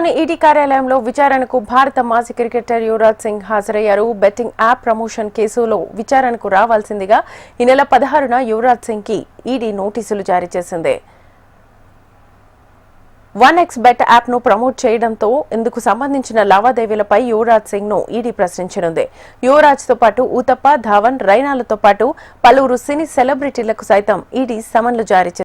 ఢిల్లీలోని ఈడీ కార్యాలయంలో విచారణకు భారత మాజీ క్రికెటర్ యువరాజ్ సింగ్ హాజరయ్యారు. బెట్టింగ్ యాప్ ప్రమోషన్ కేసులో విచారణకు రావాల్సిందిగా ఈ నెల 16న యువరాజ్ సింగ్ కి ఈడీ నోటీసులు జారీ చేసింది. 1xBet యాప్ ను ప్రమోట్ చేయడంతో ఇందుకు సంబంధించిన లావాదేవీలపై యువరాజ్ సింగ్ ను ఈడీ ప్రశ్నించనుంది. యువరాజ్ తో పాటు ఊతప్ప, ధావన్, రైనాలతో పాటు పలువురు సినీ సెలబ్రిటీలకు సైతం ఈడీ సమన్లు జారీ చేసింది.